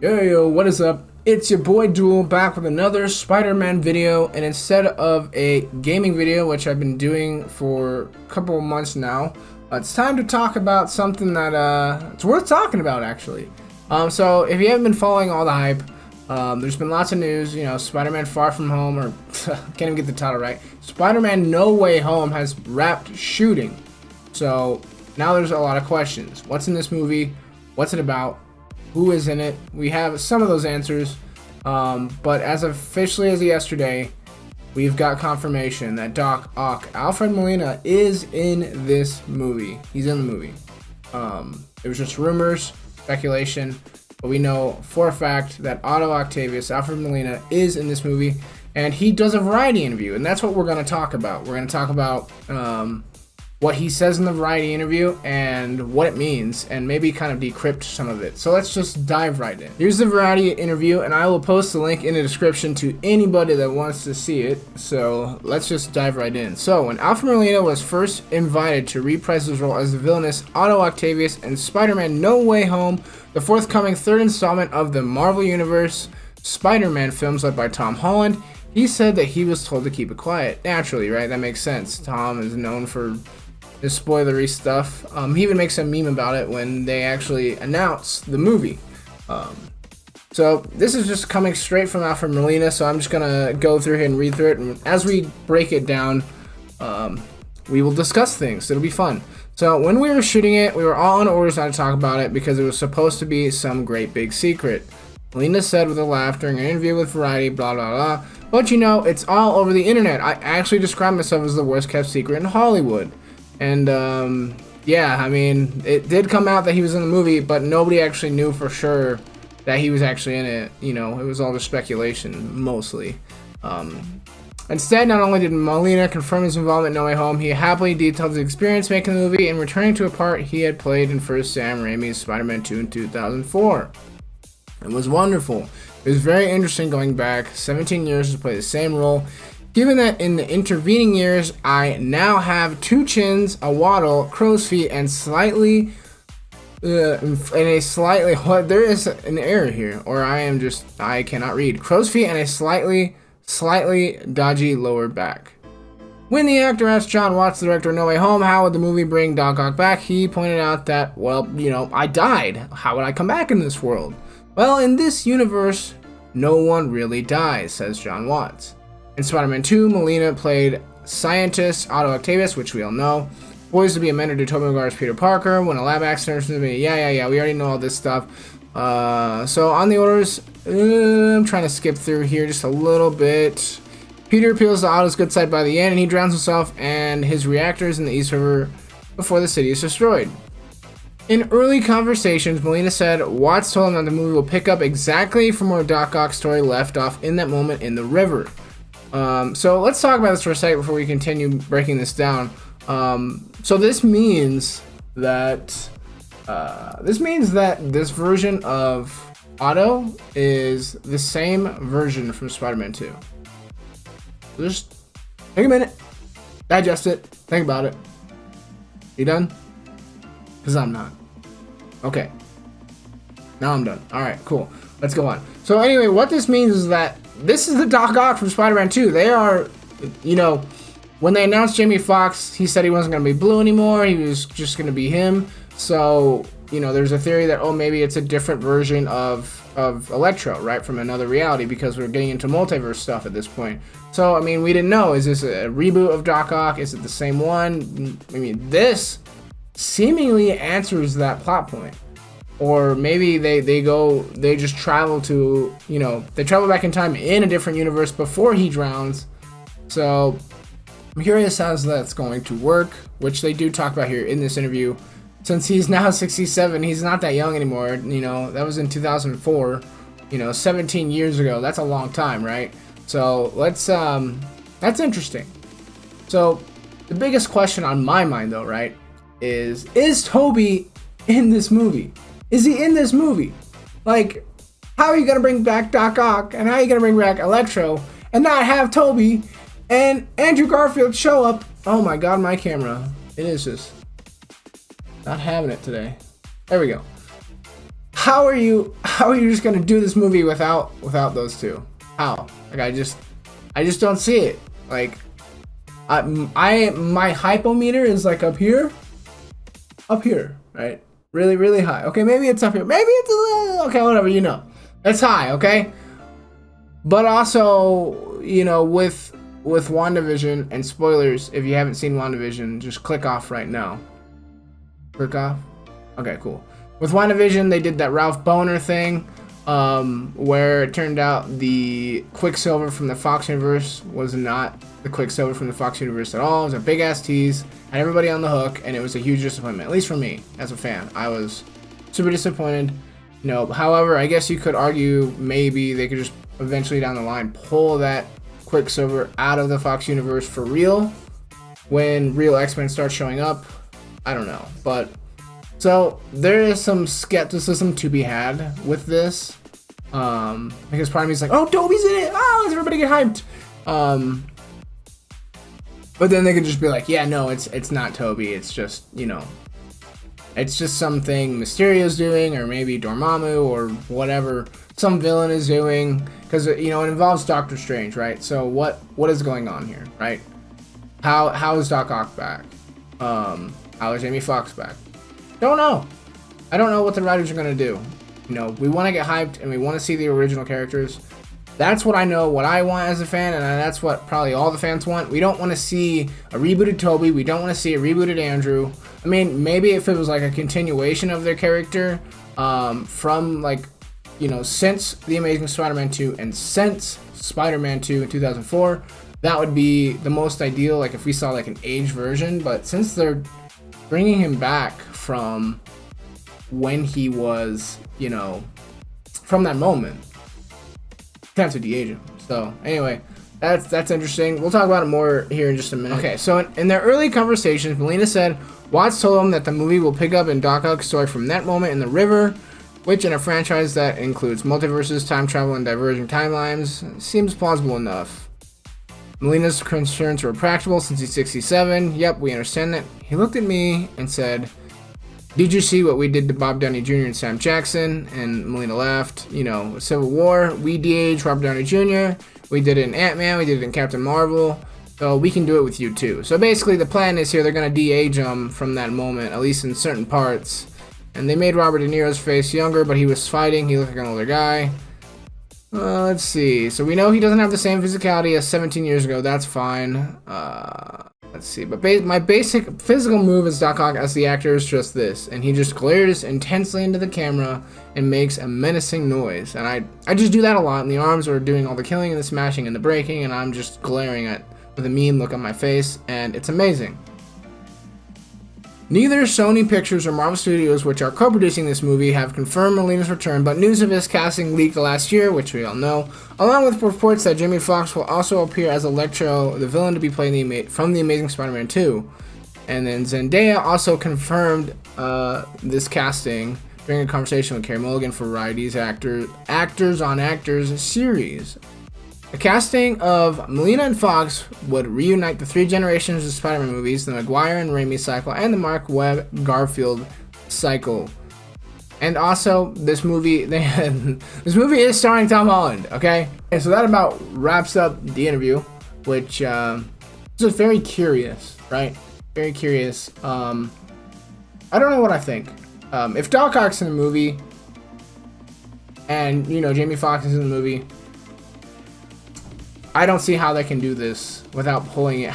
Yo, what is up? It's your boy Duel back with another Spider-Man video, and instead of a gaming video, which I've been doing for a couple of months now, it's time to talk about something that it's worth talking about actually. So if you haven't been following all the hype, there's been lots of news. You know, Spider-Man Far From Home, or can't even get the title right. Spider-Man No Way Home has wrapped shooting. So now there's a lot of questions. What's in this movie? What's it about? Who is in it? We have some of those answers, but as officially as yesterday, we've got confirmation that Doc Ock, Alfred Molina, is in this movie. He's in the movie. It was just rumors, speculation, but we know for a fact that Otto Octavius, Alfred Molina, is in this movie, and he does a variety interview, and that's what we're going to talk about. We're going to talk about what he says in the variety interview and what it means, and maybe kind of decrypt some of it. So let's just dive right in. Here's the variety interview, and I will post the link in the description to anybody that wants to see it. So let's just dive right in. So when Alfred Molina was first invited to reprise his role as the villainous Otto Octavius in Spider-Man No Way Home, the forthcoming third installment of the Marvel Universe Spider-Man films led by Tom Holland, he said that he was told to keep it quiet. Naturally, right? That makes sense. Tom is known for the spoilery stuff. He even makes a meme about it when they actually announce the movie. So this is just coming straight from Alfred Molina, so I'm just gonna go through here and read through it, and as we break it down, we will discuss things. It'll be fun. So when we were shooting it, we were all on orders not to talk about it because it was supposed to be some great big secret. Molina said with a laugh during an interview with Variety, blah blah blah. But you know, it's all over the internet. I actually describe myself as the worst kept secret in Hollywood. And, yeah, I mean, it did come out that he was in the movie, but nobody actually knew for sure that he was actually in it. You know, it was all just speculation, mostly. Instead, not only did Molina confirm his involvement in No Way Home, he happily detailed his experience making the movie and returning to a part he had played in first Sam Raimi's Spider-Man 2 in 2004. It was wonderful. It was very interesting going back 17 years to play the same role. Given that in the intervening years, I now have two chins, a waddle, crow's feet, and slightly, there is an error here, or I cannot read. Crow's feet and a slightly dodgy lower back. When the actor asked John Watts, the director of No Way Home, how would the movie bring Doc Ock back, he pointed out that, well, you know, I died. How would I come back in this world? Well, in this universe, no one really dies, says John Watts. In Spider-Man 2, Molina played scientist Otto Octavius, which we all know, poised to be a mentor to Tobey Maguire's Peter Parker when a lab accident happens to me. Yeah, we already know all this stuff. So on the orders, I'm trying to skip through here just a little bit. Peter appeals to Otto's good side by the end, and he drowns himself and his reactors in the East River before the city is destroyed. In early conversations, Molina said Watts told him that the movie will pick up exactly from where Doc Ock's story left off in that moment in the river. So let's talk about this for a second before we continue breaking this down. So this means that this version of Otto is the same version from Spider-Man 2. So just take a minute, digest it, think about it. You done? Because I'm not. Okay. Now I'm done. Alright, cool. Let's go on. So anyway, what this means is that this is the Doc Ock from Spider-Man 2. They are, you know, when they announced Jamie Foxx, he said he wasn't going to be Blue anymore. He was just going to be him. So, you know, there's a theory that, oh, maybe it's a different version of Electro, right, from another reality, because we're getting into multiverse stuff at this point. So, I mean, we didn't know. Is this a reboot of Doc Ock? Is it the same one? I mean, this seemingly answers that plot point. Or maybe they just travel to, you know, they travel back in time in a different universe before he drowns. So I'm curious how that's going to work, which they do talk about here in this interview. Since he's now 67, he's not that young anymore. You know, that was in 2004, you know, 17 years ago. That's a long time, right? So that's interesting. So the biggest question on my mind though, right, is Tobey in this movie? Is he in this movie? Like, how are you gonna bring back Doc Ock, and how are you gonna bring back Electro, and not have Tobey and Andrew Garfield show up? Oh my god, my camera. It is just not having it today. There we go. How are you how are you just gonna do this movie without those two? How? Like I just don't see it. Like my hypometer is like up here, right? Really, really high. Okay, maybe it's up here. Maybe it's a little, okay, whatever, you know. It's high, okay? But also, you know, with WandaVision, and spoilers, if you haven't seen WandaVision, just click off right now. Click off? Okay, cool. With WandaVision, they did that Ralph Boner thing, where it turned out the Quicksilver from the Fox universe was not the Quicksilver from the Fox universe at all. It was a big-ass tease, had everybody on the hook, and it was a huge disappointment, at least for me, as a fan. I was super disappointed. You know, however, I guess you could argue maybe they could just eventually down the line pull that Quicksilver out of the Fox universe for real when real X-Men starts showing up. I don't know, but so there is some skepticism to be had with this, because part of me is like, oh, Tobey's in it, oh, let's everybody get hyped, but then they could just be like, yeah, no, it's not Tobey, it's just, you know, it's just something Mysterio's doing, or maybe Dormammu, or whatever some villain is doing, because, you know, it involves Doctor Strange, right? So what is going on here, right? How is Doc Ock back? How is Jamie Foxx back? Don't know. I don't know what the writers are gonna do. You know, we want to get hyped and we want to see the original characters. That's what I know, what I want as a fan, and that's what probably all the fans want. We don't want to see a rebooted Tobey. We don't want to see a rebooted Andrew. I mean, maybe if it was like a continuation of their character, from like, you know, since The Amazing Spider-Man 2 and since Spider-Man 2 in 2004, that would be the most ideal, like if we saw like an aged version. But since they're bringing him back from when he was, you know, from that moment, you have to de-age him. So anyway, that's interesting. We'll talk about it more here in just a minute. Okay, so in their early conversations, Molina said Watts told him that the movie will pick up in Doc Ock's story from that moment in the river, which in a franchise that includes multiverses, time travel, and diverging timelines seems plausible enough. Molina's concerns were practical since he's 67. Yep, we understand that. He looked at me and said, did you see what we did to Bob Downey Jr. and Sam Jackson? And Molina laughed. You know, Civil War, we de-aged Robert Downey Jr. We did it in Ant-Man, we did it in Captain Marvel. So we can do it with you too. So basically the plan is here, they're going to de-age him from that moment, at least in certain parts. And they made Robert De Niro's face younger, but he was fighting. He looked like an older guy. Let's see. So we know he doesn't have the same physicality as 17 years ago. That's fine. Let's see. But my basic physical move as Doc Ock as the actor is just this. And he just glares intensely into the camera and makes a menacing noise. And I just do that a lot. And the arms are doing all the killing and the smashing and the breaking. And I'm just glaring with a mean look on my face. And it's amazing. Neither Sony Pictures or Marvel Studios, which are co-producing this movie, have confirmed Molina's return, but news of his casting leaked last year, which we all know, along with reports that Jamie Foxx will also appear as Electro, the villain to be played from The Amazing Spider-Man 2. And then Zendaya also confirmed this casting during a conversation with Carey Mulligan for Variety's Actors on Actors series. The casting of Molina and Fox would reunite the three generations of Spider-Man movies, the Maguire and Raimi cycle, and the Mark Webb Garfield cycle. And also, this movie is starring Tom Holland, okay? And so that about wraps up the interview, which is just very curious, right? Very curious. I don't know what I think. If Doc Ock's in the movie, and, you know, Jamie Foxx is in the movie, I don't see how they can do this without pulling it.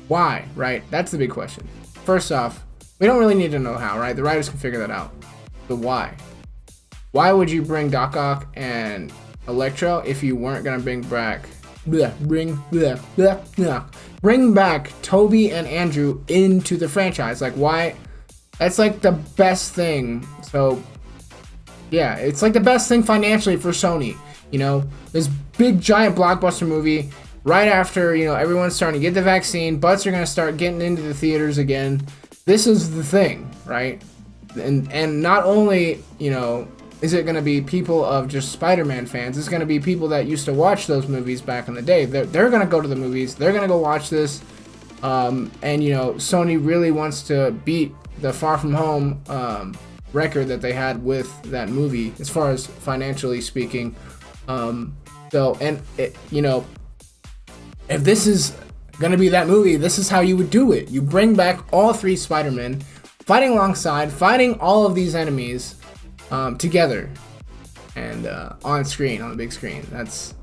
Why, right? That's the big question. First off, we don't really need to know how, right? The writers can figure that out. But why? Why would you bring Doc Ock and Electro if you weren't gonna bring back Tobey and Andrew into the franchise? Like, why? That's like the best thing. So yeah, it's like the best thing financially for Sony. You know, this big giant blockbuster movie right after, you know, everyone's starting to get the vaccine, butts are going to start getting into the theaters again. This is the thing, right? And not only, you know, is it going to be people of just Spider-Man fans, it's going to be people that used to watch those movies back in the day. They're going to go to the movies, they're going to go watch this, and, you know, Sony really wants to beat the Far From Home record that they had with that movie as far as financially speaking. So, and it, you know, if this is gonna be that movie, this is how you would do it. You bring back all 3 Spider-Men fighting alongside, fighting all of these enemies together and on screen, on the big screen. That's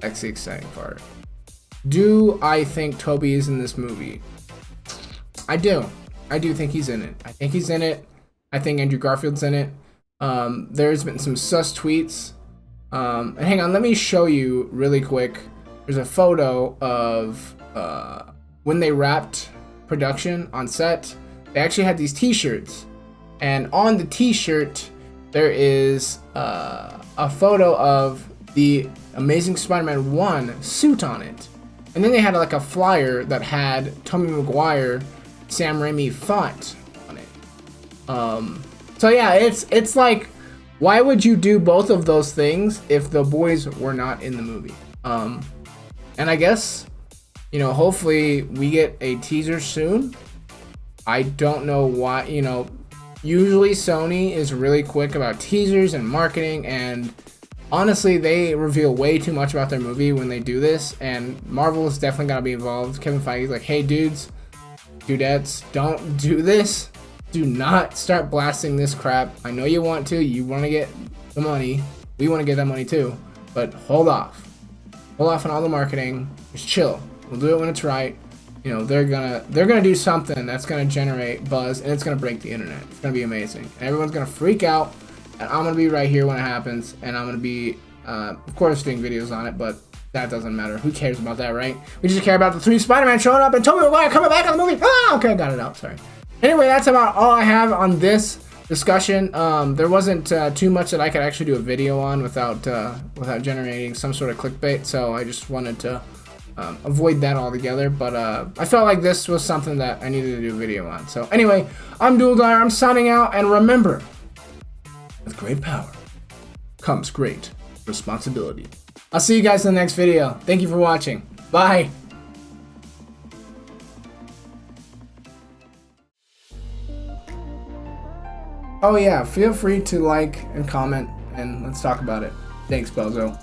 the exciting part. Do I think Tobey is in this movie? I do think he's in it. I think he's in it. I think Andrew Garfield's in it. There's been some sus tweets. And hang on, let me show you really quick. There's a photo of when they wrapped production on set. They actually had these t-shirts. And on the t-shirt, there is a photo of the Amazing Spider-Man 1 suit on it. And then they had like a flyer that had Tobey Maguire, Sam Raimi font on it. So yeah, it's like, why would you do both of those things if the boys were not in the movie? And I guess, you know, hopefully we get a teaser soon. I don't know why, you know, usually Sony is really quick about teasers and marketing, and honestly, they reveal way too much about their movie when they do this, and Marvel is definitely gotta be involved. Kevin Feige is like, hey dudes, dudettes, don't do this. Do not start blasting this crap. I know you want to, you want to get the money. We want to get that money too, but hold off. Hold off on all the marketing. Just chill. We'll do it when it's right. You know, they're gonna do something that's gonna generate buzz, and it's gonna break the internet. It's gonna be amazing. And everyone's gonna freak out, and I'm gonna be right here when it happens, and I'm gonna be, of course, doing videos on it, but that doesn't matter. Who cares about that, right? We just care about the 3 Spider-Man showing up and Tobey Maguire coming back on the movie. Ah, okay, got it out. Sorry. Anyway, that's about all I have on this discussion. There wasn't too much that I could actually do a video on without generating some sort of clickbait, so I just wanted to avoid that altogether. But I felt like this was something that I needed to do a video on. So anyway, I'm Dual Dyer. I'm signing out, and remember, with great power comes great responsibility. I'll see you guys in the next video. Thank you for watching. Bye. Oh yeah, feel free to like and comment, and let's talk about it. Thanks, Bozo.